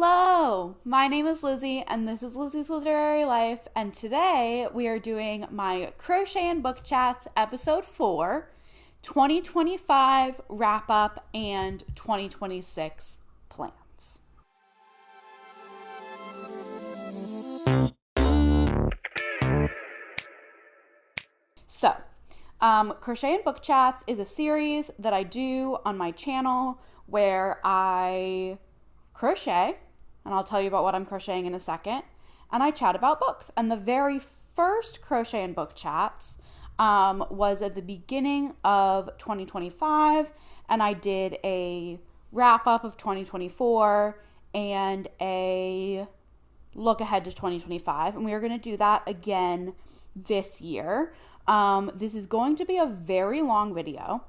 Hello, my name is Lizzie and this is Lizzie's Literary Life, and today we are doing my Crochet and Book Chats episode 4, 2025 wrap up and 2026 plans. So, Crochet and Book Chats is a series that I do on my channel where I crochet, and I'll tell you about what I'm crocheting in a second, and I chat about books. And the very first Crochet and Book Chats was at the beginning of 2025, and I did a wrap up of 2024 and a look ahead to 2025, and we are going to do that again this year. This is going to be a very long video.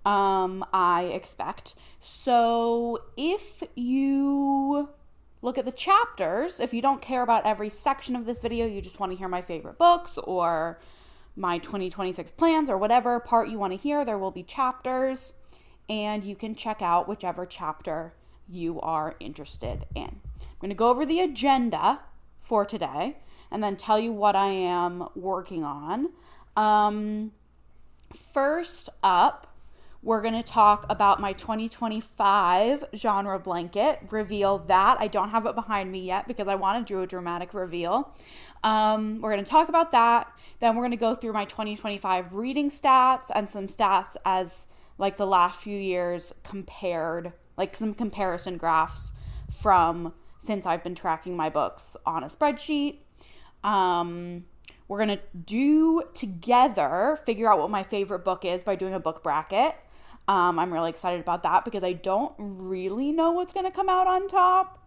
I expect. So if you look at the chapters, if you don't care about every section of this video, you just want to hear my favorite books or my 2026 plans or whatever part you want to hear, there will be chapters and you can check out whichever chapter you are interested in. I'm going to go over the agenda for today and then tell you what I am working on. First up, we're going to talk about my 2025 genre blanket, reveal that. I don't have it behind me yet because I want to do a dramatic reveal. We're going to talk about that. Then we're going to go through my 2025 reading stats and some stats as like the last few years compared, like some comparison graphs from since I've been tracking my books on a spreadsheet. We're going to do together, figure out what my favorite book is by doing a book bracket. I'm really excited about that because I don't really know what's going to come out on top.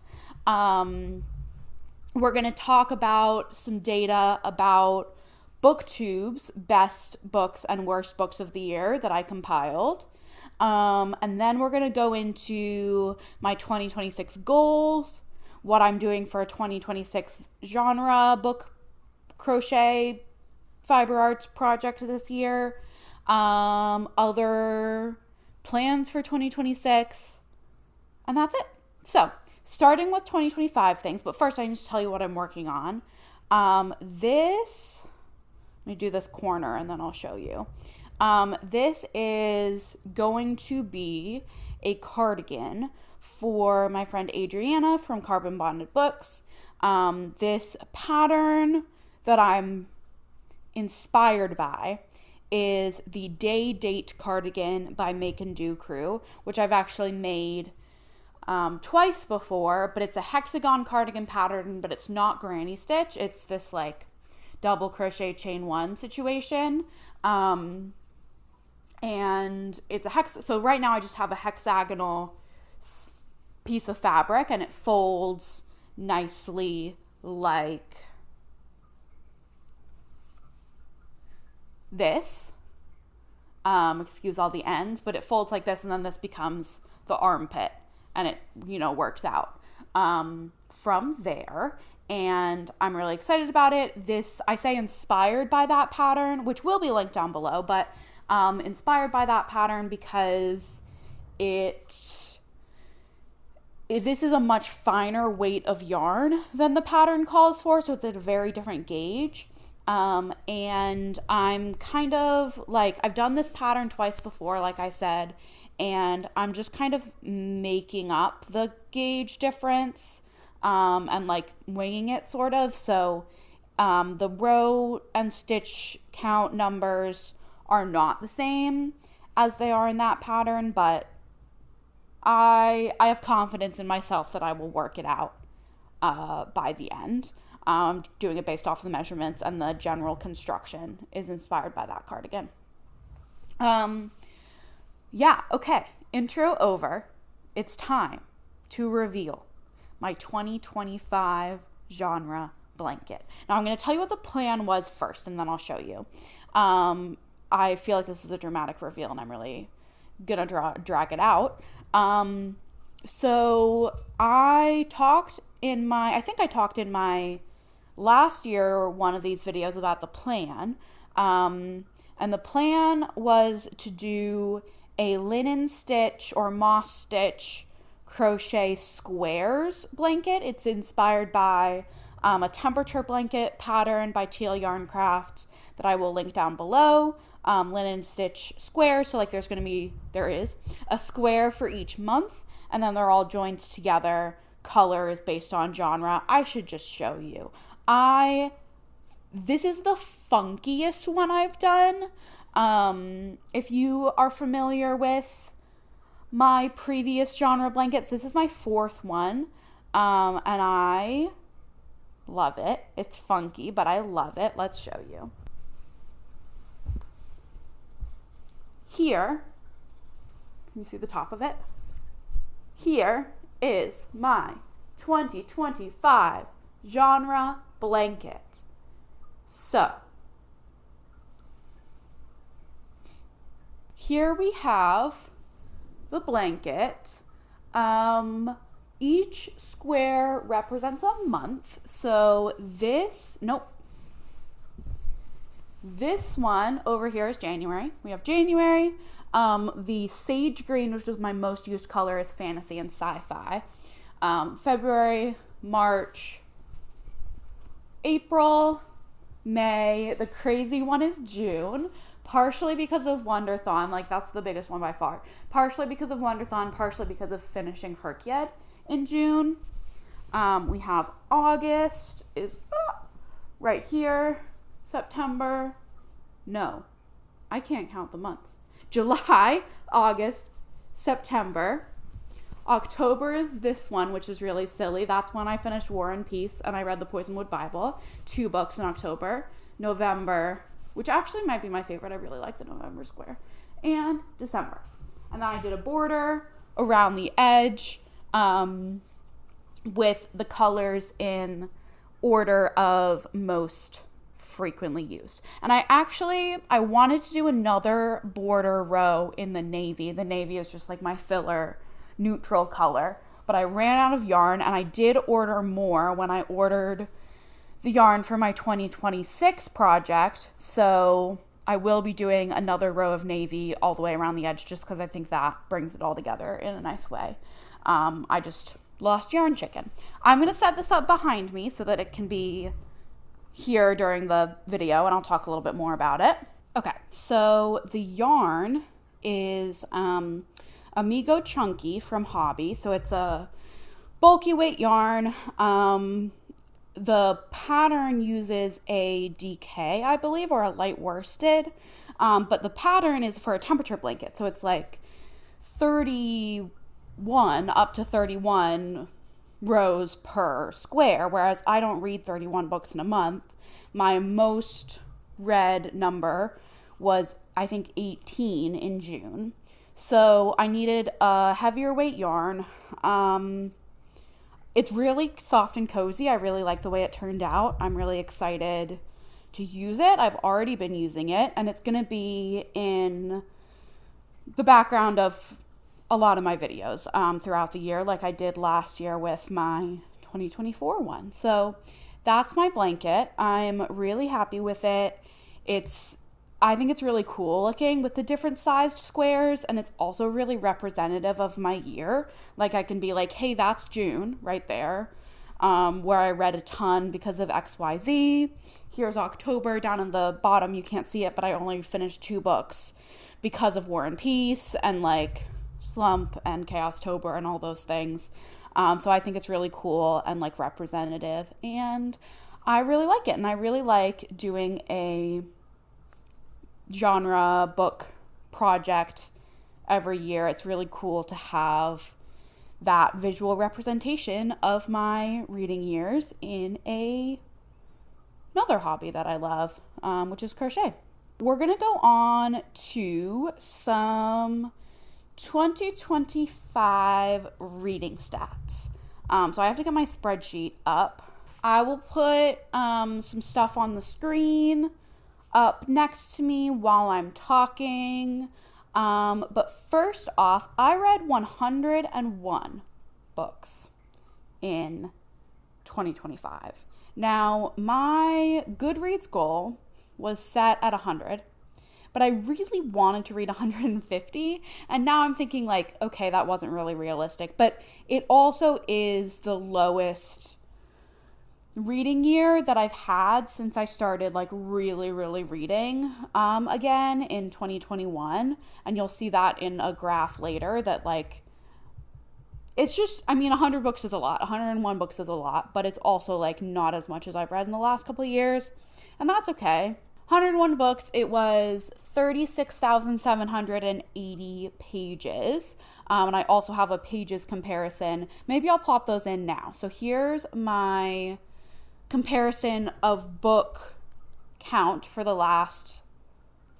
We're going to talk about some data about BookTube's best books and worst books of the year that I compiled. And then we're going to go into my 2026 goals, what I'm doing for a 2026 genre book crochet fiber arts project this year, other plans for 2026, and that's it. So starting with 2025 things, but first I need to tell you what I'm working on. Let me do this corner and then I'll show you. This is going to be a cardigan for my friend Adriana from Carbon Bonded Books. This pattern that I'm inspired by is the Day Date cardigan by Make and Do Crew, which I've actually made twice before, but it's a hexagon cardigan pattern, but it's not granny stitch. It's this like double crochet chain one situation. And it's a so right now I just have a hexagonal piece of fabric and it folds nicely like this. Excuse all the ends, but it folds like this and then this becomes the armpit and it, works out from there. And I'm really excited about it. This, I say inspired by that pattern, which will be linked down below, but inspired by that pattern because this is a much finer weight of yarn than the pattern calls for, so it's at a very different gauge. And I'm kind of like, I've done this pattern twice before, like I said, and I'm just kind of making up the gauge difference, and like winging it sort of. So, the row and stitch count numbers are not the same as they are in that pattern, but I have confidence in myself that I will work it out, by the end. Doing it based off the measurements, and the general construction is inspired by that cardigan. Okay, intro over. It's time to reveal my 2025 genre blanket. Now I'm going to tell you what the plan was first, and then I'll show you. I feel like this is a dramatic reveal, and I'm really going to drag it out. So I talked in my last year, one of these videos about the plan, and the plan was to do a linen stitch or moss stitch crochet squares blanket. It's inspired by a temperature blanket pattern by Teal Yarn Crafts that I will link down below. Linen stitch squares, so like there is a square for each month, and then they're all joined together, colors based on genre. I should just show you. This is the funkiest one I've done. If you are familiar with my previous genre blankets, this is my 4th one, and I love it. It's funky, but I love it. Let's show you. Here, can you see the top of it? Here is my 2025 genre blanket. So, here we have the blanket. Each square represents a month. So this one over here is January. We have January. The sage green, which is my most used color, is fantasy and sci-fi. February, March, April, May. The crazy one is June, partially because of Wonderthon. Like, that's the biggest one by far. Partially because of Wonderthon, partially because of finishing Herkyed in June. We have August is right here. September, no, I can't count the months. July, August, September. October is this one, which is really silly. That's when I finished War and Peace and I read the Poisonwood Bible. 2 books in October. November, which actually might be my favorite. I really like the November square. And December. And then I did a border around the edge with the colors in order of most frequently used. And I wanted to do another border row in the navy. The navy is just like my filler neutral color, but I ran out of yarn, and I did order more when I ordered the yarn for my 2026 project. So I will be doing another row of navy all the way around the edge, just because I think that brings it all together in a nice way. I just lost yarn chicken. I'm going to set this up behind me so that it can be here during the video, and I'll talk a little bit more about it. Okay, so the yarn is Amigo Chunky from Hobby. So it's a bulky weight yarn. The pattern uses a DK, I believe, or a light worsted. But the pattern is for a temperature blanket. So it's like 31 up to 31 rows per square, whereas I don't read 31 books in a month. My most read number was, I think, 18 in June. So I needed a heavier weight yarn. It's really soft and cozy. I really like the way it turned out. I'm really excited to use it. I've already been using it, and it's going to be in the background of a lot of my videos throughout the year, like I did last year with my 2024 one. So that's my blanket. I'm really happy with it. I think it's really cool looking with the different sized squares, and it's also really representative of my year. Like, I can be like, hey, that's June right there, where I read a ton because of XYZ. Here's October down in the bottom. You can't see it, but I only finished 2 books because of War and Peace and like Slump and Chaos-tober and all those things. So I think it's really cool and like representative, and I really like it. And I really like doing a genre book project every year. It's really cool to have that visual representation of my reading years in another hobby that I love, which is crochet. We're gonna go on to some 2025 reading stats. So I have to get my spreadsheet up. I will put some stuff on the screen up next to me while I'm talking. But first off, I read 101 books in 2025. Now, my Goodreads goal was set at 100, but I really wanted to read 150. And now I'm thinking like, okay, that wasn't really realistic. But it also is the lowest reading year that I've had since I started like really reading again in 2021. And you'll see that in a graph later that like, it's just, I mean, 100 books is a lot. 101 books is a lot, but it's also like not as much as I've read in the last couple of years. And that's okay. 101 books, it was 36,780 pages. And I also have a pages comparison. Maybe I'll plop those in now. So here's my comparison of book count for the last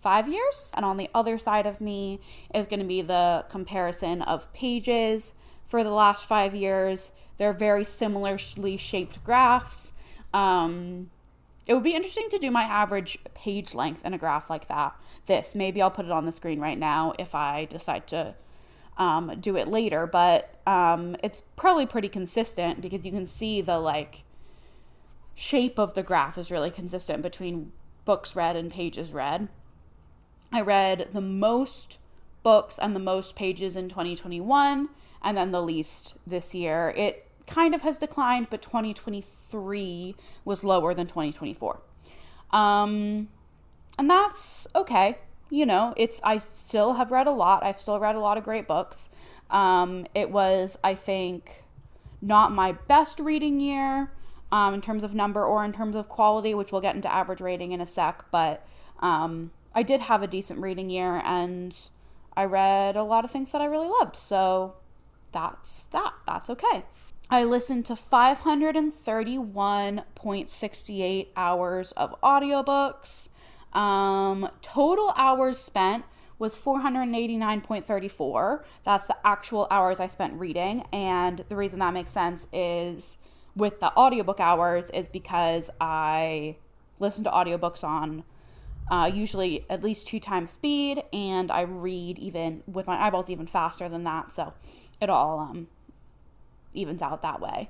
5 years. And on the other side of me is going to be the comparison of pages for the last 5 years. They're very similarly shaped graphs. It would be interesting to do my average page length in a graph like that. Maybe I'll put it on the screen right now if I decide to do it later. But it's probably pretty consistent because you can see the like shape of the graph is really consistent between books read and pages read. I read the most books and the most pages in 2021 and then the least this year. It kind of has declined, but 2023 was lower than 2024. And that's okay. You know, I still have read a lot. I've still read a lot of great books. It was, I think, not my best reading year in terms of number or in terms of quality, which we'll get into average rating in a sec, but I did have a decent reading year and I read a lot of things that I really loved. So that's okay. I listened to 531.68 hours of audiobooks. Total hours spent was 489.34. That's the actual hours I spent reading. And the reason that makes sense is with the audiobook hours is because I listen to audiobooks on usually at least 2 times speed, and I read even with my eyeballs even faster than that. So it all evens out that way.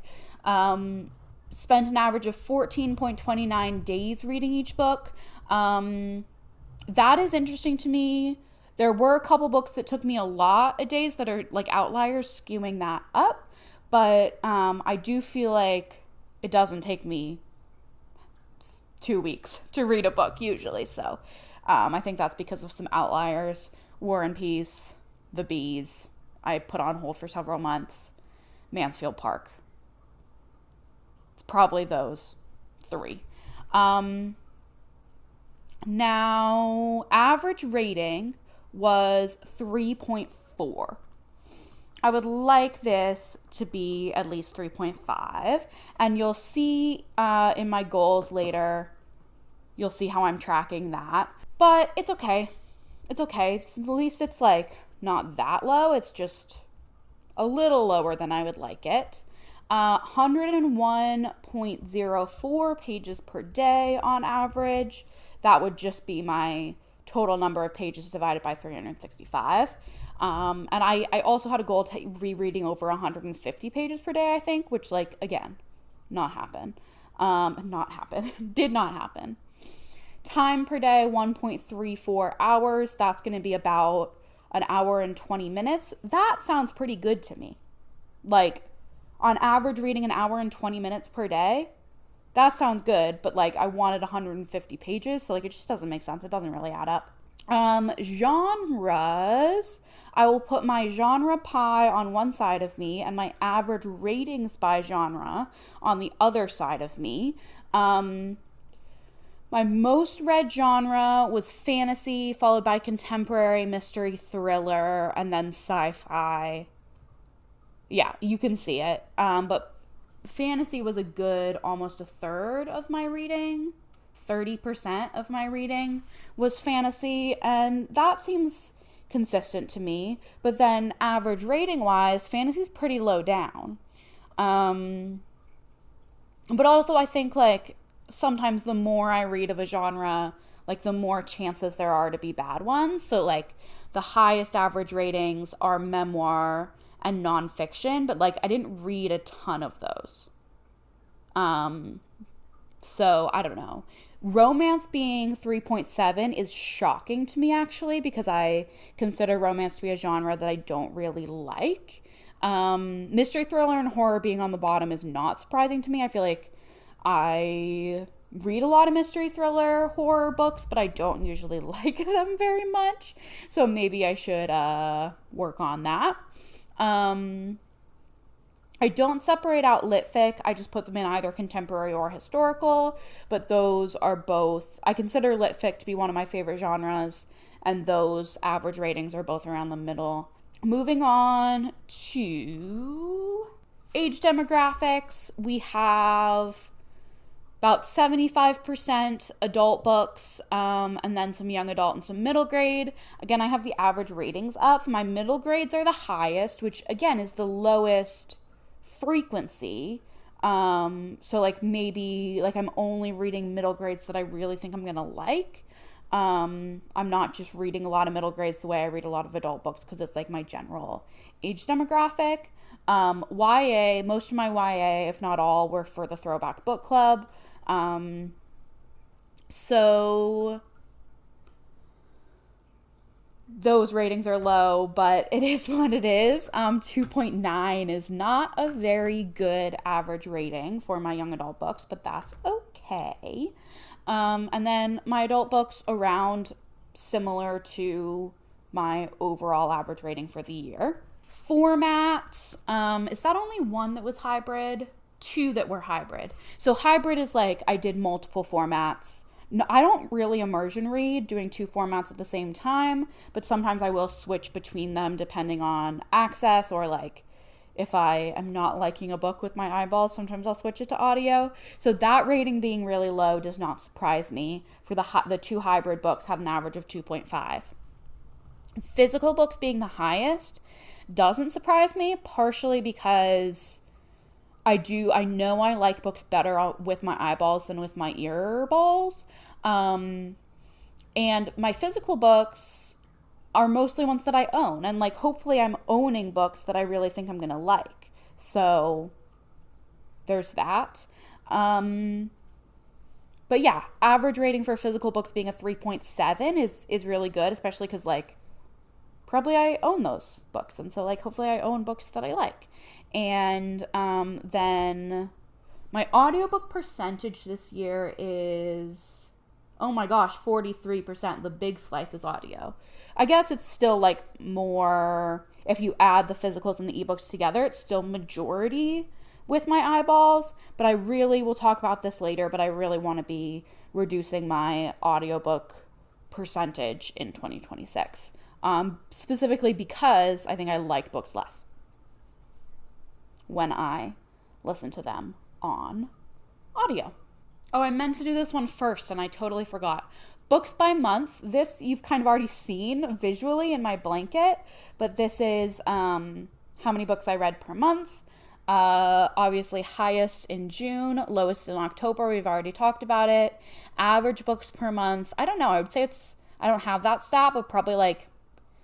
Spent an average of 14.29 days reading each book. That is interesting to me. There were a couple books that took me a lot of days that are like outliers skewing that up. But I do feel like it doesn't take me 2 weeks to read a book usually. So I think that's because of some outliers. War and Peace, The Bees, I put on hold for several months. Mansfield Park. It's probably those 3. Now, average rating was 3.4. I would like this to be at least 3.5. And you'll see in my goals later, you'll see how I'm tracking that. But it's okay. It's okay. At least it's like not that low. It's just a little lower than I would like it. 101.04 pages per day on average. That would just be my total number of pages divided by 365. And I also had a goal to rereading over 150 pages per day, I think, which, like, again, not happen. Did not happen. Time per day, 1.34 hours. That's going to be about an hour and 20 minutes. That sounds pretty good to me. Like, on average, reading an hour and 20 minutes per day, that sounds good, but like I wanted 150 pages, so like it just doesn't make sense. It doesn't really add up. Genres, I will put my genre pie on one side of me and my average ratings by genre on the other side of me. My most read genre was fantasy, followed by contemporary, mystery, thriller, and then sci-fi. Yeah, you can see it. But fantasy was a good almost a third of my reading. 30% of my reading was fantasy, and that seems consistent to me. But then average rating wise, fantasy's pretty low down. But also I think like sometimes the more I read of a genre, like the more chances there are to be bad ones. So like the highest average ratings are memoir and nonfiction, but like I didn't read a ton of those. So I don't know. Romance being 3.7 is shocking to me, actually, because I consider romance to be a genre that I don't really like. Mystery, thriller, and horror being on the bottom is not surprising to me. I feel like I read a lot of mystery, thriller, horror books, but I don't usually like them very much. So maybe I should work on that. I don't separate out lit fic. I just put them in either contemporary or historical, but those are both, I consider lit fic to be one of my favorite genres, and those average ratings are both around the middle. Moving on to age demographics, we have about 75% adult books, and then some young adult and some middle grade. Again, I have the average ratings up. My middle grades are the highest, which again is the lowest frequency. So like maybe like I'm only reading middle grades that I really think I'm gonna like. I'm not just reading a lot of middle grades the way I read a lot of adult books, because it's like my general age demographic. YA, most of my YA, if not all, were for the Throwback Book Club. So those ratings are low, but it is what it is. 2.9 is not a very good average rating for my young adult books, but that's okay. And then my adult books around similar to my overall average rating for the year. Formats, is that only one that was hybrid? 2 that were hybrid. So hybrid is like I did multiple formats. No, I don't really immersion read doing 2 formats at the same time, but sometimes I will switch between them depending on access, or like if I am not liking a book with my eyeballs, sometimes I'll switch it to audio. So that rating being really low does not surprise me. For the 2 hybrid books had an average of 2.5. Physical books being the highest doesn't surprise me, partially because I know I like books better with my eyeballs than with my earballs. And my physical books are mostly ones that I own. And like, hopefully I'm owning books that I really think I'm going to like. So there's that. But yeah, average rating for physical books being a 3.7 is really good, especially because like, probably I own those books. And so like, hopefully I own books that I like. And then my audiobook percentage this year is, oh my gosh, 43%. The big slice is audio. I guess it's still like more, if you add the physicals and the ebooks together, it's still majority with my eyeballs. But I really will talk about this later, but I really want to be reducing my audiobook percentage in 2026. Specifically because I think I like books less when I listen to them on audio. Oh, I meant to do this one first and I totally forgot. Books by month. This you've kind of already seen visually in my blanket, but this is how many books I read per month. Obviously highest in June, lowest in October. We've already talked about it. Average books per month. I don't know. I would say I don't have that stat, but probably like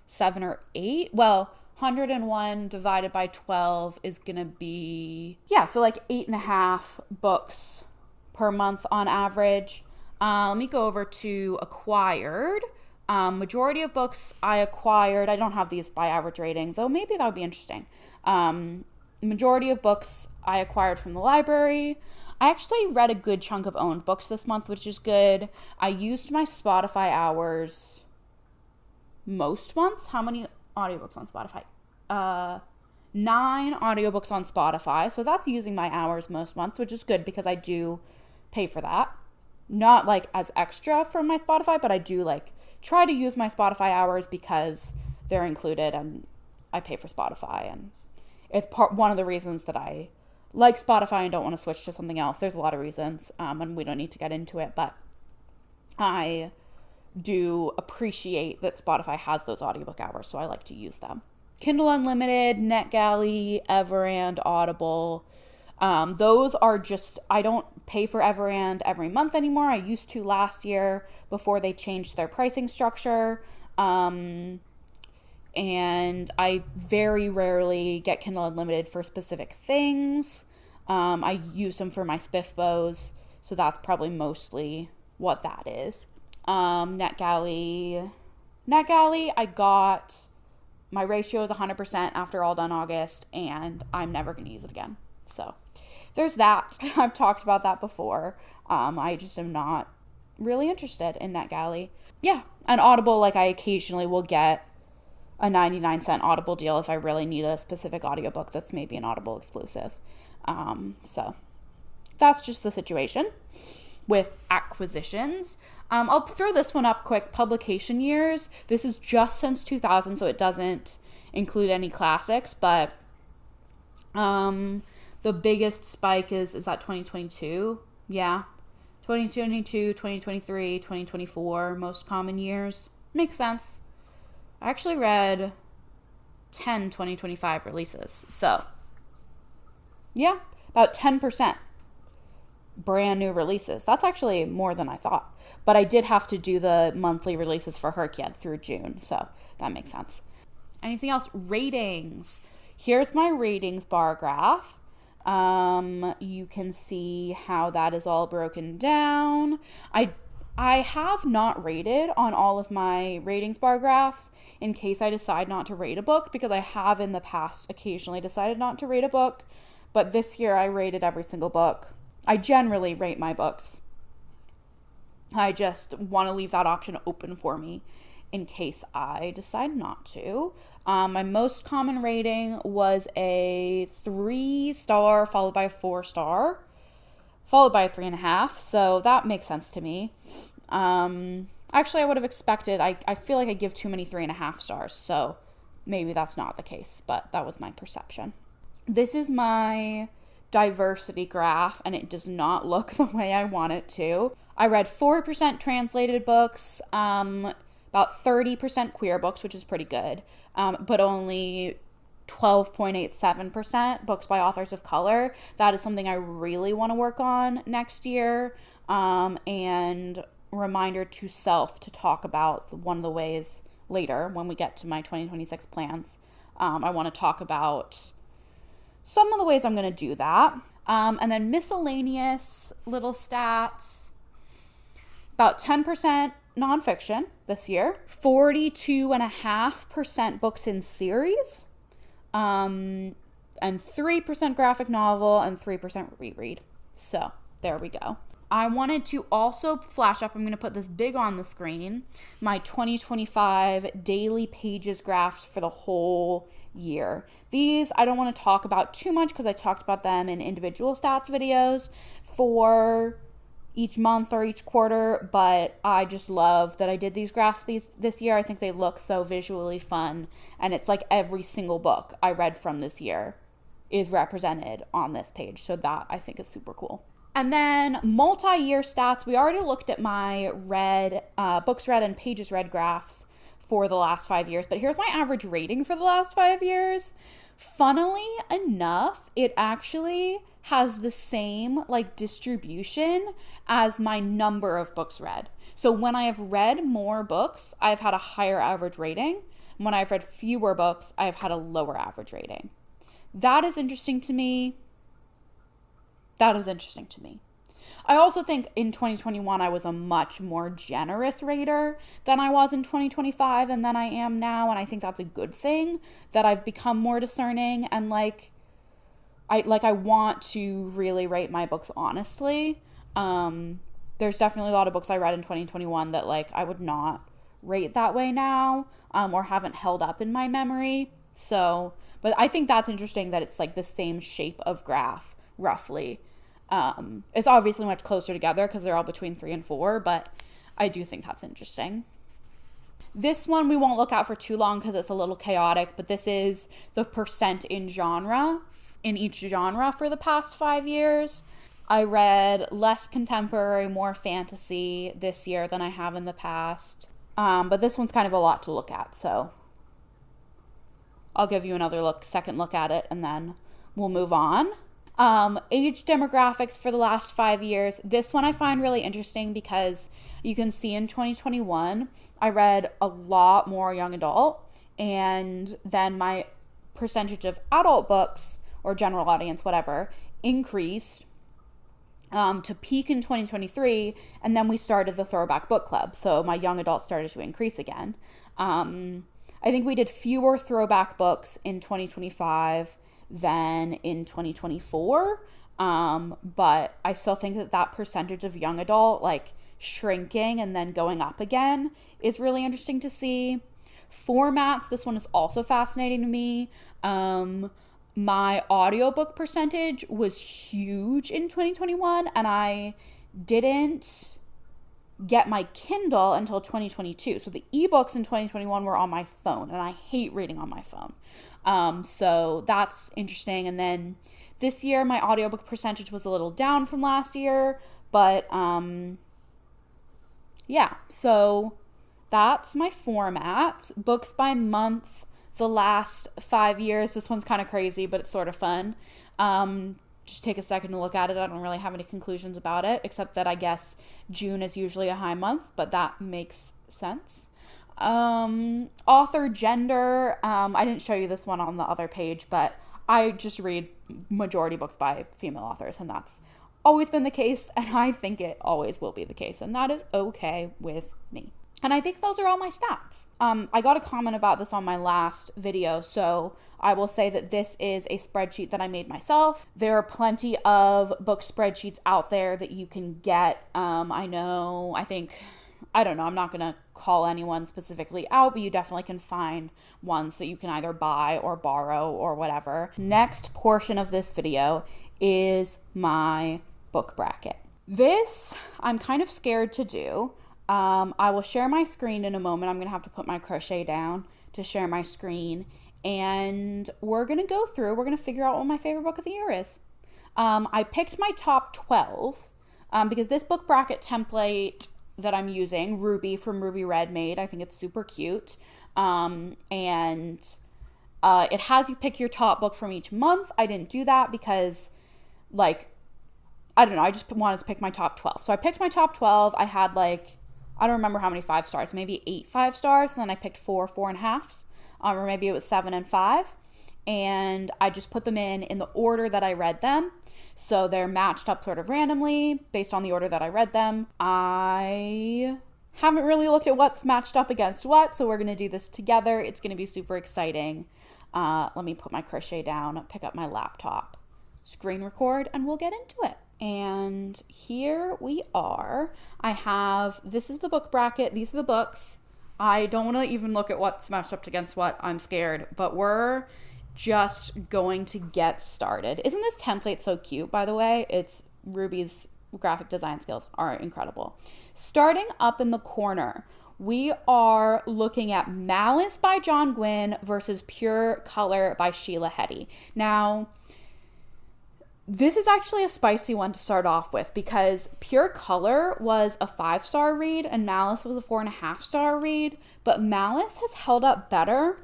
7 or 8. Well, 101 divided by 12 is gonna be, so like 8.5 books per month on average. Let me go over to acquired. Majority of books I acquired, I don't have these by average rating, though maybe that would be interesting. Majority of books I acquired from the library. I actually read a good chunk of owned books this month, which is good. I used my Spotify hours most months. How many audiobooks on Spotify? 9 audiobooks on Spotify. So that's using my hours most months, which is good because I do pay for that. Not like as extra from my Spotify, but I do like try to use my Spotify hours because they're included and I pay for Spotify, and it's one of the reasons that I like Spotify and don't want to switch to something else. There's a lot of reasons, and we don't need to get into it, but I do appreciate that Spotify has those audiobook hours, so I like to use them. Kindle Unlimited, NetGalley, Everand, Audible. Those are just, I don't pay for Everand every month anymore. I used to last year before they changed their pricing structure. And I very rarely get Kindle Unlimited for specific things. I use them for my spiff bows. So that's probably mostly what that is. NetGalley, I got, my ratio is 100% after All Done August, and I'm never going to use it again. So there's that. I've talked about that before. I just am not really interested in NetGalley. Yeah, and Audible, like I occasionally will get a 99-cent Audible deal if I really need a specific audiobook that's maybe an Audible exclusive. So that's just the situation with acquisitions. I'll throw this one up quick. Publication years. This is just since 2000, so it doesn't include any classics, but the biggest spike is that 2022? Yeah. 2022, 2023, 2024, most common years. Makes sense. I actually read 10 2025 releases. So, yeah, about 10% brand new releases. That's actually more than I thought. But I did have to do the monthly releases for Herkyed through June. So, that makes sense. Anything else? Ratings. Here's my ratings bar graph. You can see how that is all broken down. I have not rated on all of my ratings bar graphs in case I decide not to rate a book, because I have in the past occasionally decided not to rate a book, but this year I rated every single book. I generally rate my books. I just want to leave that option open for me in case I decide not to. My most common rating was a 3-star followed by a 4-star. Followed by a 3.5, so that makes sense to me. Actually, I would have expected, I feel like I give too many 3.5 stars, so maybe that's not the case, but that was my perception. This is my diversity graph, and it does not look the way I want it to. I read 4% translated books, about 30% queer books, which is pretty good, but only 12.87% books by authors of color. That is something I really want to work on next year. And reminder to self to talk about one of the ways later when we get to my 2026 plans. I want to talk about some of the ways I'm going to do that. And then miscellaneous little stats. About 10% nonfiction this year. 42.5% books in series. And 3% graphic novel and 3% reread. So there we go. I wanted to also flash up, I'm going to put this big on the screen, my 2025 daily pages graphs for the whole year. These I don't want to talk about too much because I talked about them in individual stats videos for each month or each quarter, but I just love that I did these graphs this year. I think they look so visually fun, and it's like every single book I read from this year is represented on this page, so that I think is super cool. And then multi-year stats. We already looked at my books read and pages read graphs for the last 5 years, but here's my average rating for the last 5 years. Funnily enough, it actually has the same distribution as my number of books read. So when I have read more books, I've had a higher average rating. When I've read fewer books, I've had a lower average rating. That is interesting to me. I also think in 2021, I was a much more generous rater than I was in 2025 and than I am now. And I think that's a good thing, that I've become more discerning and I want to really rate my books honestly. There's definitely a lot of books I read in 2021 that I would not rate that way now, or haven't held up in my memory. So, but I think that's interesting that it's the same shape of graph roughly. It's obviously much closer together because they're all between 3 and 4, but I do think that's interesting. This one we won't look at for too long because it's a little chaotic, but this is the percent in each genre for the past 5 years. I read less contemporary, more fantasy this year than I have in the past. But this one's kind of a lot to look at, so I'll give you another second look at it, and then we'll move on. Age demographics for the last 5 years. This one I find really interesting because you can see in 2021, I read a lot more young adult, and then my percentage of adult books or general audience, whatever, increased to peak in 2023, and then we started the Throwback Book Club, so my young adult started to increase again. I think we did fewer throwback books in 2025 than in 2024, but I still think that that percentage of young adult, like, shrinking and then going up again is really interesting to see. Formats, this one is also fascinating to me. My audiobook percentage was huge in 2021, and I didn't get my Kindle until 2022. So the ebooks in 2021 were on my phone, and I hate reading on my phone. So that's interesting. And then this year, my audiobook percentage was a little down from last year, but yeah, so that's my format. Books by month, the last 5 years. This one's kind of crazy, but it's sort of fun. Just take a second to look at it. I don't really have any conclusions about it, except that I guess June is usually a high month, but that makes sense. Author gender. I didn't show you this one on the other page, but I just read majority books by female authors, and that's always been the case, and I think it always will be the case, and that is okay with me. And I think those are all my stats. I got a comment about this on my last video, so I will say that this is a spreadsheet that I made myself. There are plenty of book spreadsheets out there that you can get. I'm not going to call anyone specifically out, but you definitely can find ones that you can either buy or borrow or whatever. Next portion of this video is my book bracket. This I'm kind of scared to do. I will share my screen in a moment. I'm going to have to put my crochet down to share my screen. And we're going to figure out what my favorite book of the year is. I picked my top 12 because this book bracket template that I'm using, Ruby from Ruby Red made, I think it's super cute. And it has you pick your top book from each month. I didn't do that because, I don't know, I just wanted to pick my top 12. So I picked my top 12. I had I don't remember how many 5 stars, maybe 8 5 stars, and then I picked 4 4.5s, or maybe it was 7 and 5, and I just put them in the order that I read them, so they're matched up sort of randomly based on the order that I read them. I haven't really looked at what's matched up against what, so we're going to do this together. It's going to be super exciting. Let me put my crochet down, pick up my laptop, screen record, and we'll get into it. And here we are. This is the book bracket. These are the books. I don't want to even look at what's matched up against what. I'm scared, but we're just going to get started. Isn't this template so cute, by the way? It's Ruby's graphic design skills are incredible. Starting up in the corner, we are looking at Malice by John Gwynne versus Pure Color by Sheila Heti. Now, this is actually a spicy one to start off with because Pure Color was a 5-star read and Malice was a 4.5-star read, but Malice has held up better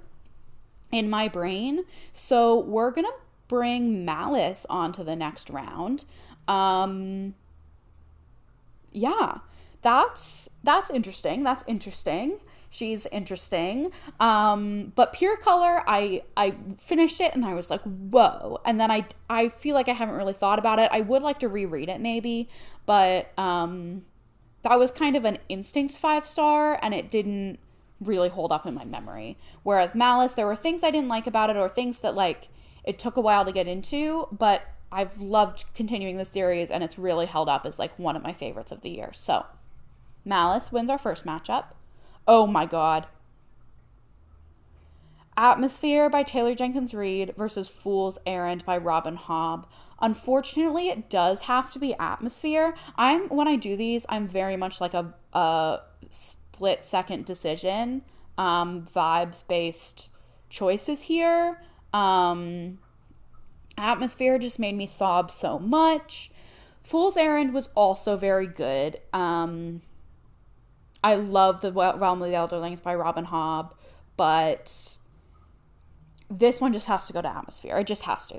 in my brain, so we're gonna bring Malice onto the next round. Yeah, that's interesting. That's interesting. She's interesting. But Pure Color, I finished it and I was like, whoa. And then I feel like I haven't really thought about it. I would like to reread it maybe, but that was kind of an instinct 5-star and it didn't really hold up in my memory. Whereas Malice, there were things I didn't like about it or things that it took a while to get into, but I've loved continuing the series and it's really held up as one of my favorites of the year. So Malice wins our first matchup. Oh my God. Atmosphere by Taylor Jenkins Reid versus Fool's Errand by Robin Hobb. Unfortunately, it does have to be Atmosphere. When I do these, I'm very much like a split second decision, vibes-based choices here. Atmosphere just made me sob so much. Fool's Errand was also very good. I love The Realm of the Elderlings by Robin Hobb, but this one just has to go to Atmosphere. It just has to.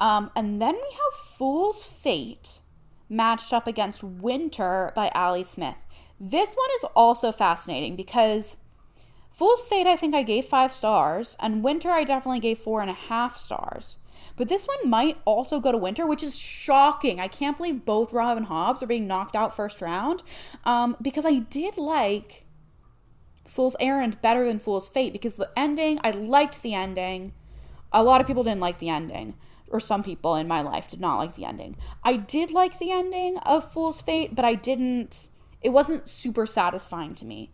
And then we have Fool's Fate matched up against Winter by Ali Smith. This one is also fascinating because Fool's Fate I think I gave 5 stars, and Winter I definitely gave 4.5 stars. But this one might also go to winter, which is shocking. I can't believe both Rob and Hobbs are being knocked out first round, because I did like Fool's Errand better than Fool's Fate, because the ending, I liked the ending. A lot of people didn't like the ending, or some people in my life did not like the ending. I did like the ending of Fool's Fate, but it wasn't super satisfying to me.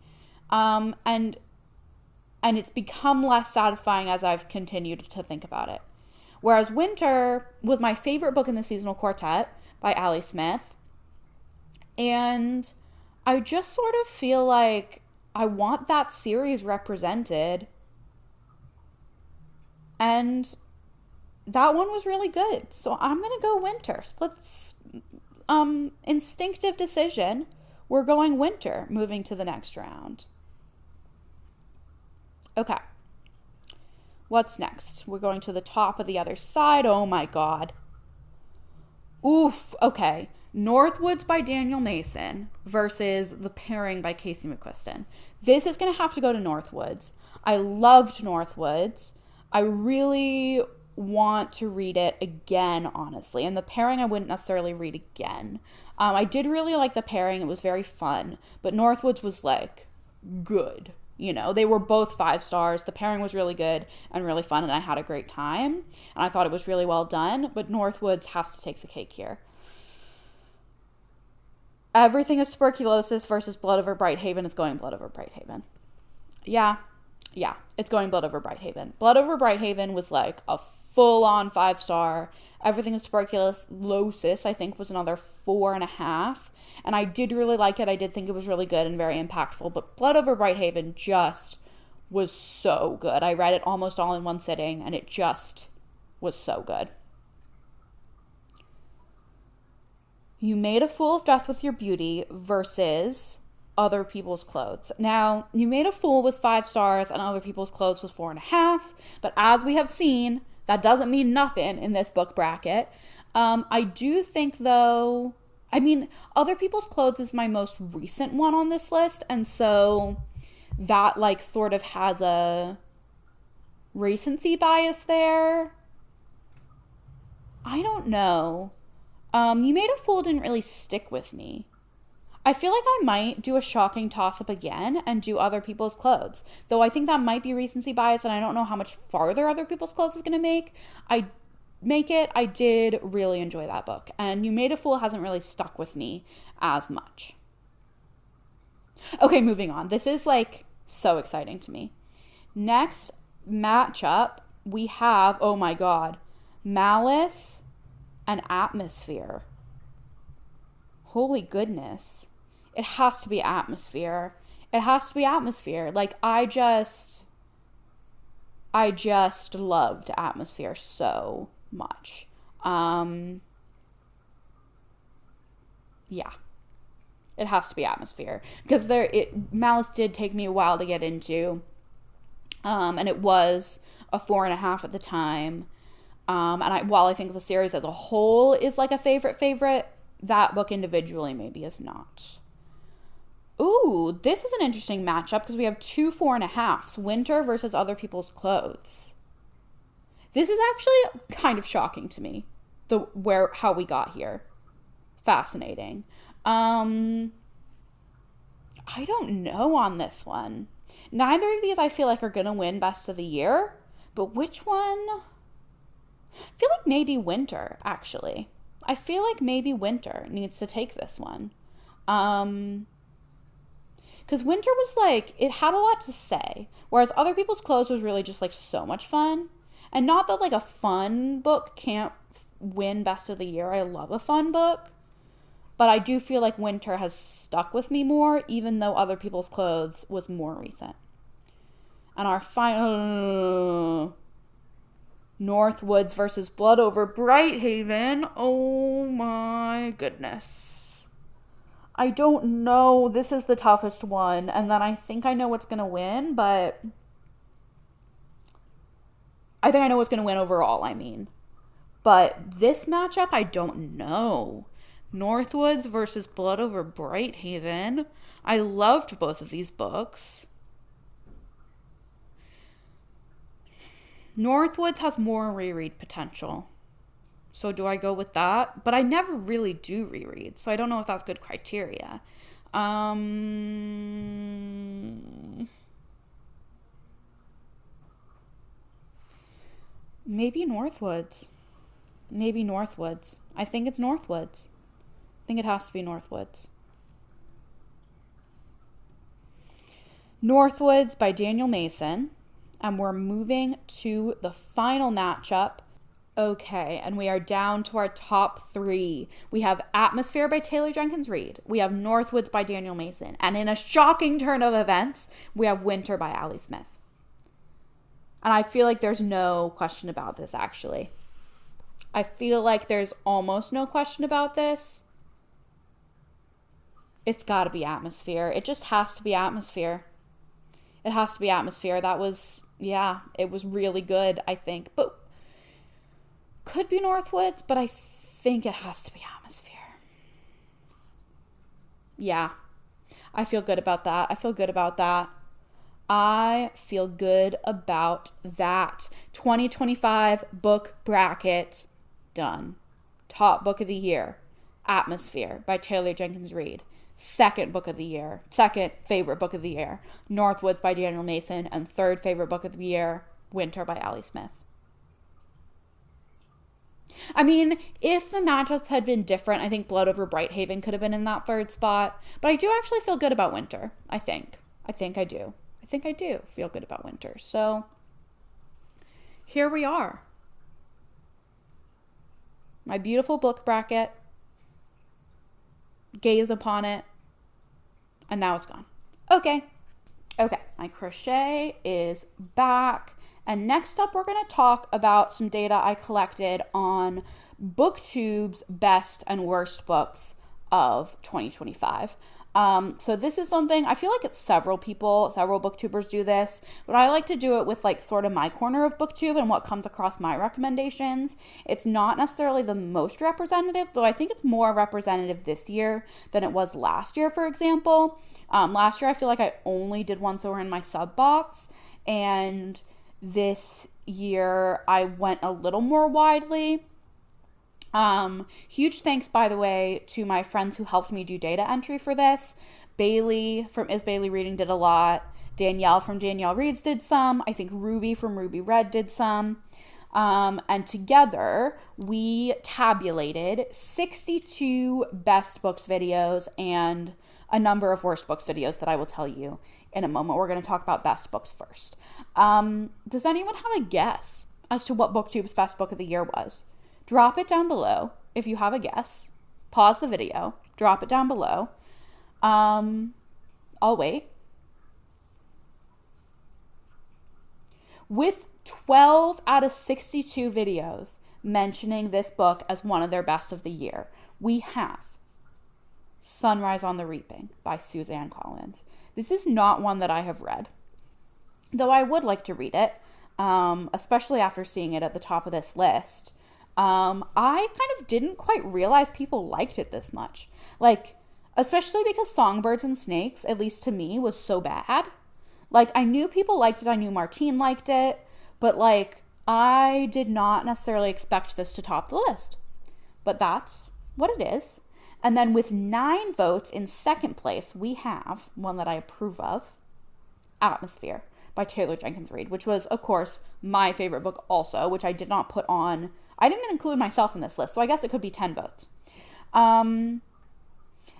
And it's become less satisfying as I've continued to think about it. Whereas Winter was my favorite book in the seasonal quartet by Allie Smith. And I just sort of feel like I want that series represented. And that one was really good. So I'm going to go Winter. Let's, instinctive decision. We're going Winter, moving to the next round. Okay. What's next? We're going to the top of the other side. Oh my God. Oof. Okay. Northwoods by Daniel Mason versus The Pairing by Casey McQuiston. This is going to have to go to Northwoods. I loved Northwoods. I really want to read it again, honestly. And The Pairing I wouldn't necessarily read again. I did really like The Pairing. It was very fun. But Northwoods was like good. You know, they were both 5 stars. The Pairing was really good and really fun, and I had a great time. And I thought it was really well done. But Northwoods has to take the cake here. Everything is Tuberculosis versus Blood Over Brighthaven. It's going Blood Over Brighthaven. Yeah, it's going Blood Over Brighthaven. Blood Over Brighthaven was like a full-on 5-star. Everything is Tuberculosis, I think, was another 4.5. And I did really like it. I did think it was really good and very impactful. But Blood Over Brighthaven just was so good. I read it almost all in one sitting, and it just was so good. You Made a Fool of Death with Your Beauty versus Other People's Clothes. Now, You Made a Fool was 5 stars and Other People's Clothes was 4.5. But as we have seen, that doesn't mean nothing in this book bracket. I do think, though, Other People's Clothes is my most recent one on this list. And so that, like, sort of has a recency bias there. I don't know. You Made a Fool didn't really stick with me. I feel like I might do a shocking toss-up again and do Other People's Clothes. Though I think that might be recency bias, and I don't know how much farther Other People's Clothes is going to make. I did really enjoy that book. And You Made a Fool hasn't really stuck with me as much. Okay, moving on. This is, like, so exciting to me. Next matchup, we have, oh my God, Malice and Atmosphere. Holy goodness. It has to be Atmosphere. It has to be Atmosphere. Like, I just loved Atmosphere so much. Yeah. It has to be Atmosphere. Because Malice did take me a while to get into. And it was a 4.5 at the time. While I think the series as a whole is like a favorite, that book individually maybe is not. Ooh, this is an interesting matchup because we have 2 4.5s. Winter versus Other People's Clothes. This is actually kind of shocking to me. How we got here. Fascinating. I don't know on this one. Neither of these I feel like are going to win Best of the Year. But which one? I feel like maybe Winter, actually. I feel like maybe Winter needs to take this one. Because Winter was like, it had a lot to say. Whereas Other People's Clothes was really just like so much fun. And not that like a fun book can't win Best of the Year. I love a fun book. But I do feel like Winter has stuck with me more, even though Other People's Clothes was more recent. And our final... Northwoods versus Blood Over Brighthaven. Oh my goodness. I don't know. This is the toughest one. And then I think I know what's going to win, but... I think I know what's going to win overall, But this matchup, I don't know. Northwoods versus Blood Over Brighthaven. I loved both of these books. Northwoods has more reread potential. So do I go with that? But I never really do reread, so I don't know if that's good criteria. Maybe Northwoods. Maybe Northwoods. I think it's Northwoods. I think it has to be Northwoods. Northwoods by Daniel Mason. And we're moving to the final matchup. Okay, and we are down to our top 3. We have Atmosphere by Taylor Jenkins Reid. We have Northwoods by Daniel Mason. And in a shocking turn of events, we have Winter by Allie Smith. And I feel like there's no question about this, actually. I feel like there's almost no question about this. It's got to be Atmosphere. It just has to be Atmosphere. It has to be Atmosphere. That was, yeah, it was really good, I think. But could be Northwoods, but I think it has to be Atmosphere. Yeah, I feel good about that. I feel good about that. 2025 book bracket done. Top book of the year, Atmosphere by Taylor Jenkins Reid. Second book of the year, second favorite book of the year, Northwoods by Daniel Mason. And third favorite book of the year, Winter by Allie Smith. I mean, if the matchups had been different, I think Blood Over Brighthaven could have been in that third spot. But I do actually feel good about Winter, I think. I do feel good about Winter. So here we are. My beautiful book bracket. Gaze upon it. And now it's gone. Okay, my crochet is back. And next up, we're going to talk about some data I collected on BookTube's best and worst books of 2025. So this is something, I feel like it's several booktubers do this, but I like to do it with like sort of my corner of BookTube and what comes across my recommendations. It's not necessarily the most representative, though I think it's more representative this year than it was last year, for example. Last year, I feel like I only did ones that were in my sub box, and this year I went a little more widely. Huge thanks, by the way, to my friends who helped me do data entry for this. Bailey from Is Bailey Reading did a lot. Danielle from Danielle Reads did some. I think Ruby from Ruby Red did some. And together we tabulated 62 best books videos and a number of worst books videos that I will tell you in a moment. We're going to talk about best books first. Does anyone have a guess as to what BookTube's best book of the year was? Drop it down below if you have a guess. Pause the video. Drop it down below. I'll wait. With 12 out of 62 videos mentioning this book as one of their best of the year, we have Sunrise on the Reaping by Suzanne Collins. This is not one that I have read, though I would like to read it, especially after seeing it at the top of this list. I kind of didn't quite realize people liked it this much. Like, especially because Songbirds and Snakes, at least to me, was so bad. Like, I knew people liked it. I knew Martine liked it. But, like, I did not necessarily expect this to top the list. But that's what it is. And then with 9 votes in second place, we have one that I approve of, Atmosphere by Taylor Jenkins Reid, which was, of course, my favorite book also, which I did not put on. I didn't include myself in this list, so I guess it could be 10 votes. And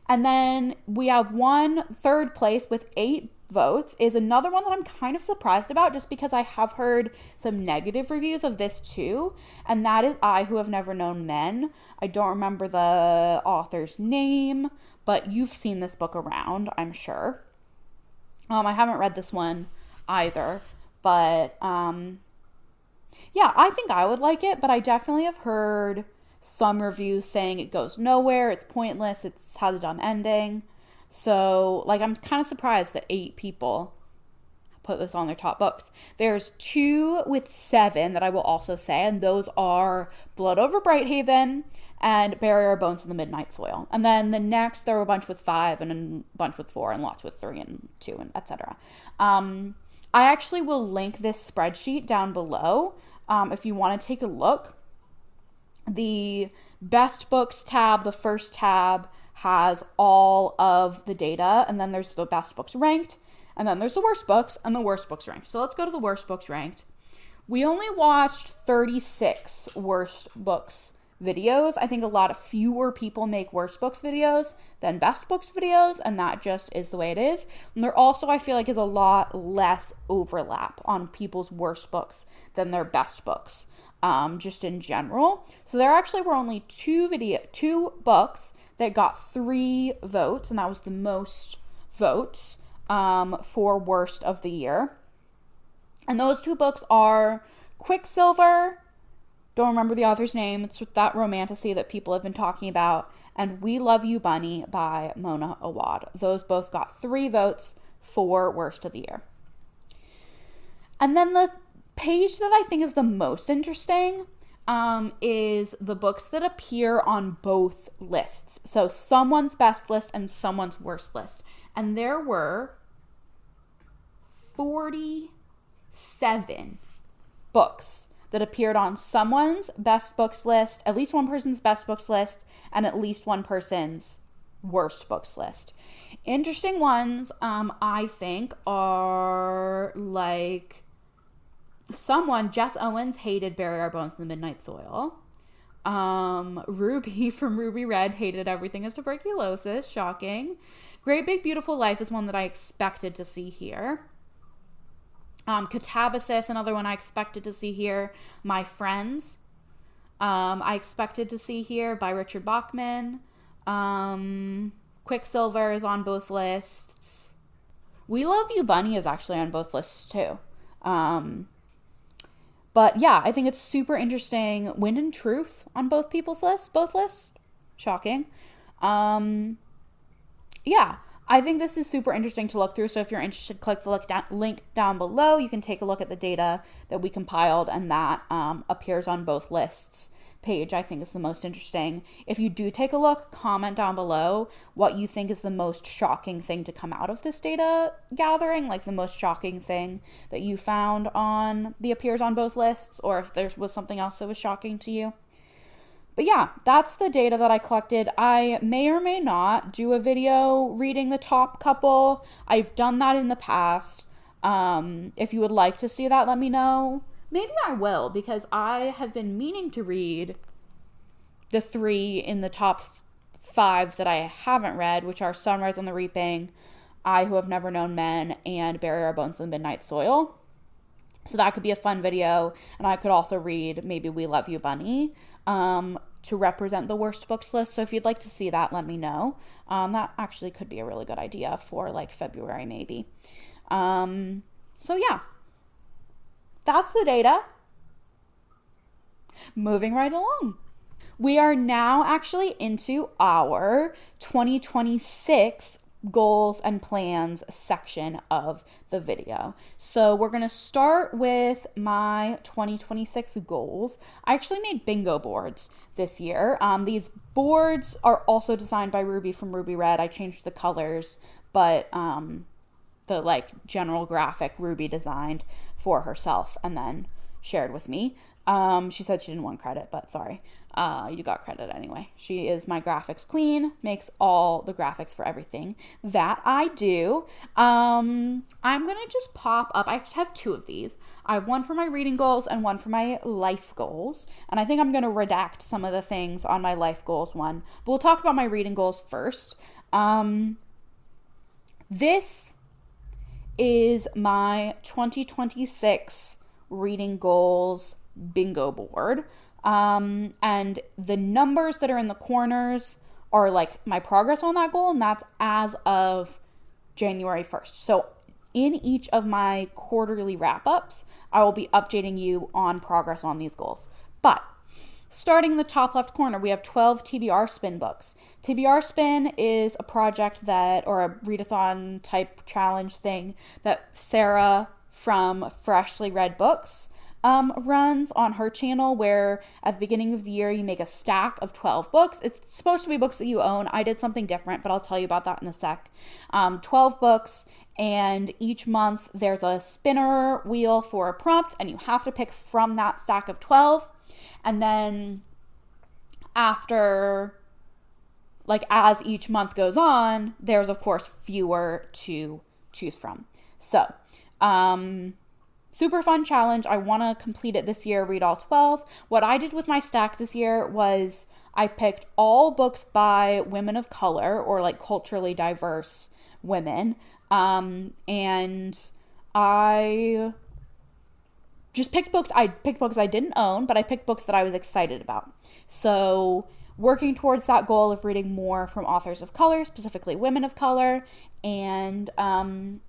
then we have one third place with 8 votes is another one that I'm kind of surprised about just because I have heard some negative reviews of this too. And that is I Who Have Never Known Men. I don't remember the author's name, but you've seen this book around, I'm sure. I haven't read this one either, but yeah, I think I would like it, but I definitely have heard some reviews saying it goes nowhere, it's pointless, it has a dumb ending. So, like, I'm kind of surprised that 8 people put this on their top books. There's 2 with 7 that I will also say, and those are Blood Over Brighthaven and Bury Our Bones in the Midnight Soil. And then the next, there were a bunch with 5 and a bunch with 4 and lots with 3 and 2 and etc. I actually will link this spreadsheet down below if you want to take a look. The best books tab, the first tab, has all of the data, and then there's the best books ranked, and then there's the worst books and the worst books ranked. So let's go to the worst books ranked. We only watched 36 worst books videos. I think a lot of fewer people make worst books videos than best books videos, and that just is the way it is. And there also, I feel like, is a lot less overlap on people's worst books than their best books, just in general. So there actually were only two books that got 3 votes, and that was the most votes for worst of the year. And those 2 books are Quicksilver, don't remember the author's name, it's that romantasy that people have been talking about, and We Love You Bunny by Mona Awad. Those both got 3 votes for worst of the year. And then the page that I think is the most interesting is the books that appear on both lists. So someone's best list and someone's worst list. And there were 47 books that appeared on someone's best books list, at least one person's best books list, and at least one person's worst books list. Interesting ones, I think, are like Jess Owens hated Bury Our Bones in the Midnight Soil. Ruby from Ruby Red hated Everything is Tuberculosis. Shocking. Great Big Beautiful Life is one that I expected to see here. Catabasis, another one I expected to see here. My Friends, I expected to see here by Richard Bachman. Quicksilver is on both lists. We Love You Bunny is actually on both lists too. But yeah, I think it's super interesting. Wind and Truth on both people's lists, both lists. Shocking. Yeah, I think this is super interesting to look through. So if you're interested, click the link down below. You can take a look at the data that we compiled, and that appears on both lists. Page, I think, is the most interesting. If you do take a look, comment down below what you think is the most shocking thing to come out of this data gathering, like the most shocking thing that you found on the appears on both lists, or if there was something else that was shocking to you. But yeah, that's the data that I collected. I may or may not do a video reading the top couple. I've done that in the past. If you would like to see that, let me know. Maybe I will, because I have been meaning to read the 3 in the top 5 that I haven't read, which are Sunrise on the Reaping, I Who Have Never Known Men, and Bury Our Bones in the Midnight Soil. So that could be a fun video. And I could also read maybe We Love You Bunny to represent the worst books list. So if you'd like to see that, let me know. That actually could be a really good idea for like February maybe. So yeah, that's the data. Moving right along. We are now actually into our 2026 goals and plans section of the video. So we're going to start with my 2026 goals. I actually made bingo boards this year. These boards are also designed by Ruby from Ruby Red. I changed the colors, but the like general graphic Ruby designed for herself and then shared with me. She said she didn't want credit, but sorry. You got credit anyway. She is my graphics queen, makes all the graphics for everything that I do. I'm going to just pop up. I have 2 of these. I have one for my reading goals and one for my life goals. And I think I'm going to redact some of the things on my life goals one. But we'll talk about my reading goals first. This is my 2026 reading goals bingo board. And the numbers that are in the corners are like my progress on that goal, and that's as of January 1st. So in each of my quarterly wrap-ups, I will be updating you on progress on these goals. But starting in the top left corner, we have 12 TBR Spin books. TBR Spin is a project or a readathon type challenge thing that Sarah from Freshly Read Books runs on her channel, where at the beginning of the year you make a stack of 12 books. It's supposed to be books that you own. I did something different, but I'll tell you about that in a sec. 12 books, and each month there's a spinner wheel for a prompt, and you have to pick from that stack of 12. And then after, like, as each month goes on, there's of course fewer to choose from. So, super fun challenge. I want to complete it this year, read all 12. What I did with my stack this year was I picked all books by women of color, or like culturally diverse women. And I just picked books. I picked books I didn't own, but I picked books that I was excited about. So working towards that goal of reading more from authors of color, specifically women of color, and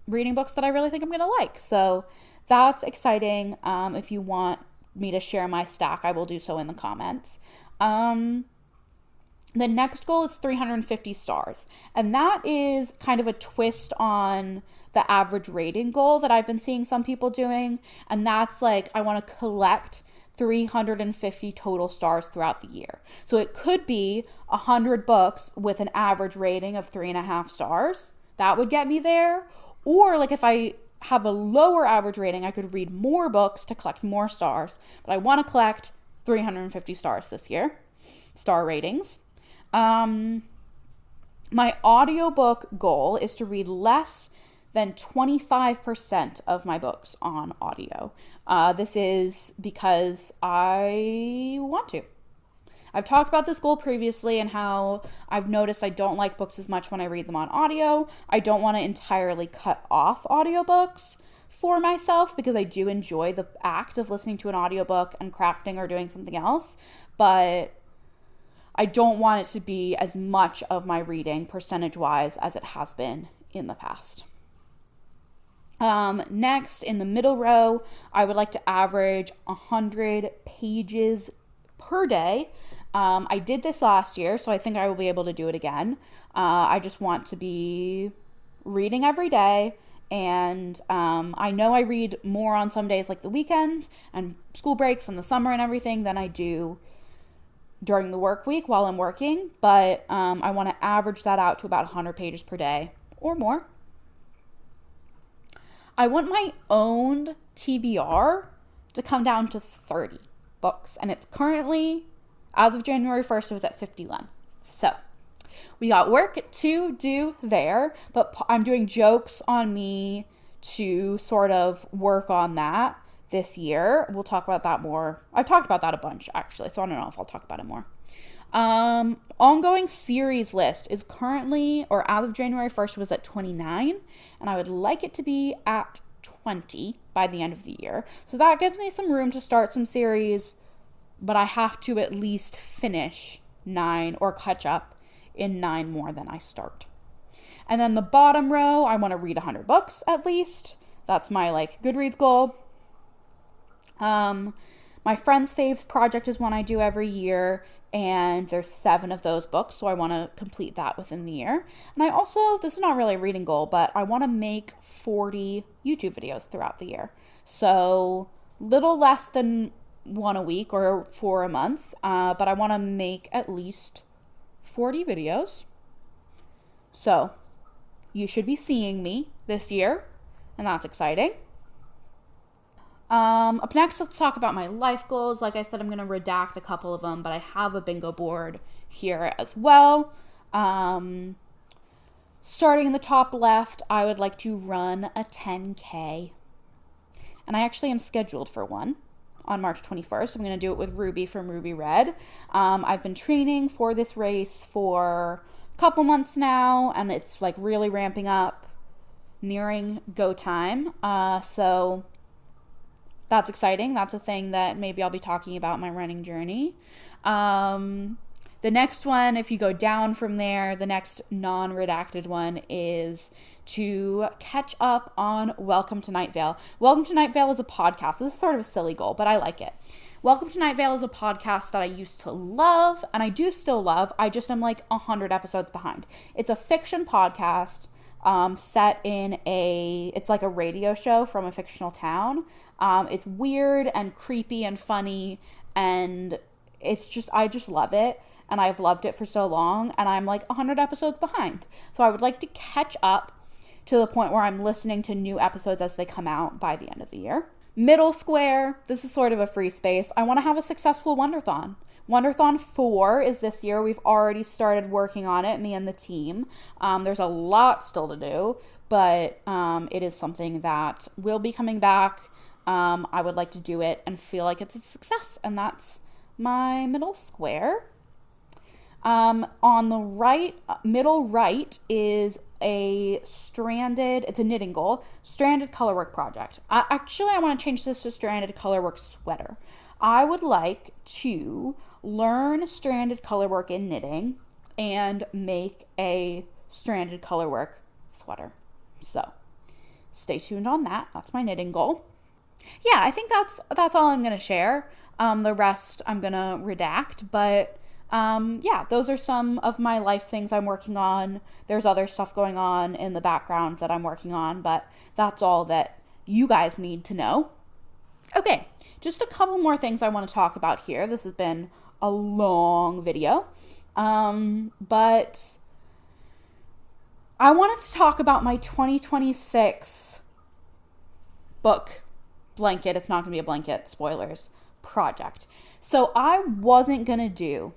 reading books that I really think I'm going to like. So that's exciting. If you want me to share my stack, I will do so in the comments. The next goal is 350 stars. And that is kind of a twist on the average rating goal that I've been seeing some people doing. And that's like, I want to collect 350 total stars throughout the year. So it could be 100 books with an average rating of 3.5 stars. That would get me there. Or like if I have a lower average rating, I could read more books to collect more stars. But I want to collect 350 stars this year. Star ratings. My audiobook goal is to read less than 25% of my books on audio. This is because I want to. I've talked about this goal previously and how I've noticed I don't like books as much when I read them on audio. I don't want to entirely cut off audiobooks for myself because I do enjoy the act of listening to an audiobook and crafting or doing something else, but I don't want it to be as much of my reading percentage-wise as it has been in the past. Next, in the middle row, I would like to average 100 pages per day. I did this last year, so I think I will be able to do it again. I just want to be reading every day, and I know I read more on some days like the weekends and school breaks and the summer and everything than I do during the work week while I'm working, but I want to average that out to about 100 pages per day or more. I want my owned TBR to come down to 30 books, and it's currently, as of January 1st, it was at 51. So we got work to do there, but I'm doing jokes on me to sort of work on that this year. We'll talk about that more. I've talked about that a bunch, actually, so I don't know if I'll talk about it more. Ongoing series list is currently, or as of January 1st, was at 29, and I would like it to be at 20 by the end of the year. So that gives me some room to start some series, but I have to at least finish 9 or catch up in 9 more than I start. And then the bottom row, I want to read 100 books at least. That's my like Goodreads goal. My Friends Faves project is one I do every year, and there's 7 of those books, so I want to complete that within the year. And I also, this is not really a reading goal, but I want to make 40 YouTube videos throughout the year. So little less than 1 a week or 4 a month, but I want to make at least 40 videos. So you should be seeing me this year, and that's exciting. Up next, let's talk about my life goals. Like I said, I'm going to redact a couple of them, but I have a bingo board here as well. Starting in the top left, I would like to run a 10K. And I actually am scheduled for one on March 21st. I'm going to do it with Ruby from Ruby Red. I've been training for this race for a couple months now, and it's like really ramping up, nearing go time. So that's exciting. That's a thing that maybe I'll be talking about in my running journey. The next one, if you go down from there, the next non-redacted one is to catch up on Welcome to Night Vale. Welcome to Night Vale is a podcast. This is sort of a silly goal, but I like it. Welcome to Night Vale is a podcast that I used to love, and I do still love. I just am like 100 episodes behind. It's a fiction podcast set in it's like a radio show from a fictional town. It's weird and creepy and funny, and I just love it, and I've loved it for so long, and I'm like 100 episodes behind. So I would like to catch up to the point where I'm listening to new episodes as they come out by the end of the year. Middle square, this is sort of a free space. I want to have a successful Wonderthon. Wonderthon 4 is this year. We've already started working on it, me and the team. There's a lot still to do, but it is something that will be coming back. I would like to do it and feel like it's a success, and that's my middle square. On the right, middle right is it's a knitting goal, stranded colorwork project. I want to change this to stranded colorwork sweater. I would like to learn stranded colorwork in knitting and make a stranded colorwork sweater. So stay tuned on that. That's my knitting goal. Yeah, I think that's all I'm going to share. The rest I'm going to redact, but yeah, those are some of my life things I'm working on. There's other stuff going on in the background that I'm working on, but that's all that you guys need to know. Okay, just a couple more things I want to talk about here. This has been a long video, but I wanted to talk about my 2026 book blanket. It's not going to be a blanket, spoilers, project. So I wasn't going to do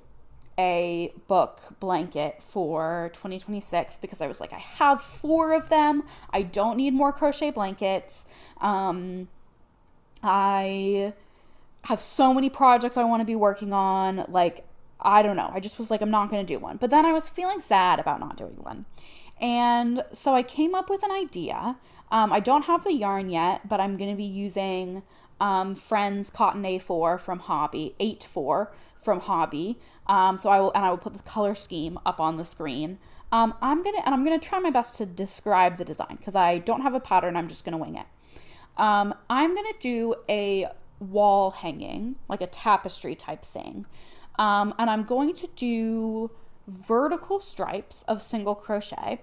a book blanket for 2026 because I was like, I have 4 of them. I don't need more crochet blankets. I have so many projects I want to be working on. Like, I don't know. I just was like, I'm not going to do one. But then I was feeling sad about not doing one. And so I came up with an idea. I don't have the yarn yet, but I'm going to be using Friends Cotton A4 from Hobby, 8-4 from Hobby. So I will put the color scheme up on the screen. I'm gonna try my best to describe the design because I don't have a pattern. I'm just gonna wing it. I'm gonna do a wall hanging, like a tapestry type thing, and I'm going to do vertical stripes of single crochet.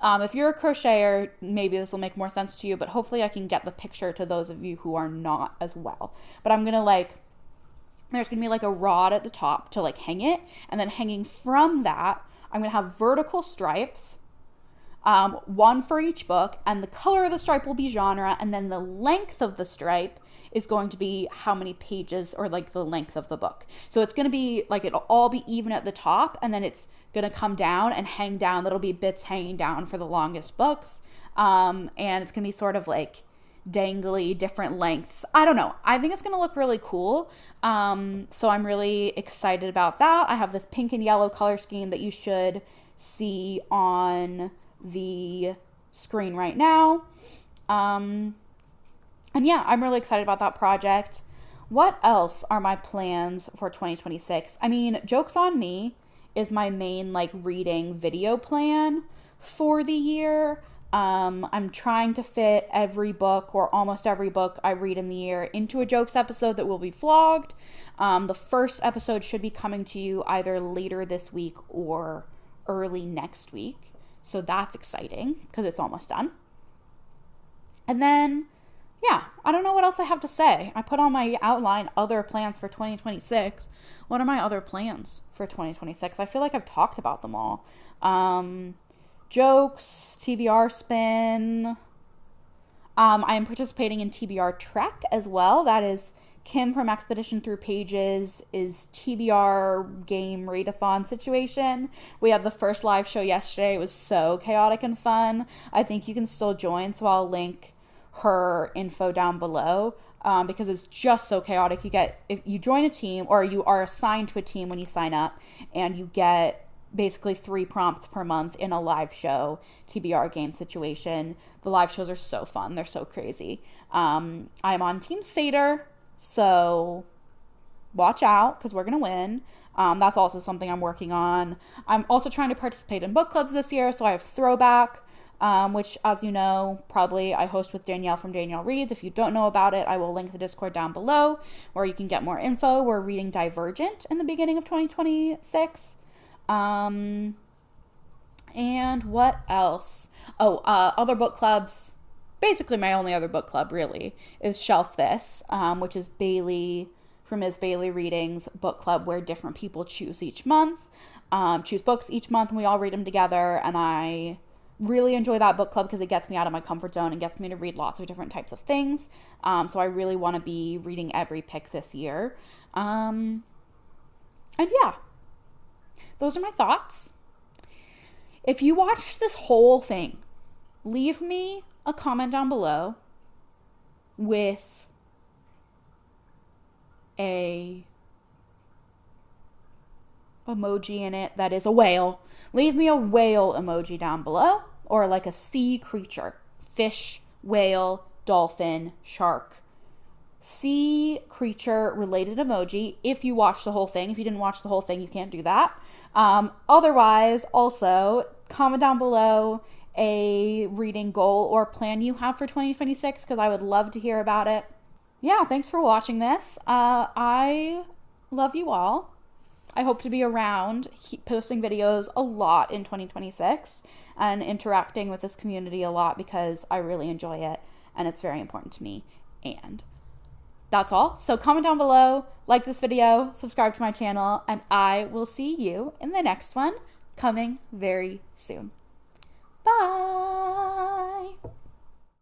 If you're a crocheter, maybe this will make more sense to you, but hopefully I can get the picture to those of you who are not as well. But I'm gonna there's going to be like a rod at the top to like hang it. And then hanging from that, I'm going to have vertical stripes, one for each book. And the color of the stripe will be genre. And then the length of the stripe is going to be how many pages or like the length of the book. So it's going to be like, it'll all be even at the top. And then it's going to come down and hang down. That'll be bits hanging down for the longest books. And it's going to be sort of like dangly, different lengths. I don't know. I think it's going to look really cool. So I'm really excited about that. I have this pink and yellow color scheme that you should see on the screen right now. And yeah, I'm really excited about that project. What else are my plans for 2026? I mean, Joke's on Me is my main like reading video plan for the year. I'm trying to fit every book or almost every book I read in the year into a jokes episode that will be vlogged. The first episode should be coming to you either later this week or early next week. So that's exciting because it's almost done. And then, yeah, I don't know what else I have to say. I put on my outline other plans for 2026. What are my other plans for 2026? I feel like I've talked about them all. Jokes, TBR Spin. I am participating in TBR Trek as well. That is Kim from Expedition Through Pages is TBR game readathon situation. We had the first live show yesterday. It was so chaotic and fun. I think you can still join, so I'll link her info down below because it's just so chaotic. If you join a team or you are assigned to a team when you sign up, and you get basically 3 prompts per month in a live show TBR game situation. The live shows are so fun. They're so crazy. I'm on Team Satyr, so watch out because we're going to win. That's also something I'm working on. I'm also trying to participate in book clubs this year, so I have Throwback, which, as you know, probably I host with Danielle from Danielle Reads. If you don't know about it, I will link the Discord down below where you can get more info. We're reading Divergent in the beginning of 2026. And what else? Other book clubs. basically my only other book club really is Shelf This, which is Bailey from Ms. Bailey Readings book club, where different people choose books each month, and we all read them together. And I really enjoy that book club because it gets me out of my comfort zone and gets me to read lots of different types of things. So I really want to be reading every pick this year. And yeah, those are my thoughts. If you watched this whole thing, leave me a comment down below with a emoji in it that is a whale. Leave me a whale emoji down below, or like a sea creature: fish, whale, dolphin, shark. Sea creature related emoji if you watch the whole thing. If you didn't watch the whole thing, you can't do that. Otherwise, also comment down below a reading goal or plan you have for 2026, because I would love to hear about it. Yeah, thanks for watching this. I love you all. I hope to be around posting videos a lot in 2026 and interacting with this community a lot, because I really enjoy it and it's very important to me. And that's all. So comment down below, like this video, subscribe to my channel, and I will see you in the next one coming very soon. Bye.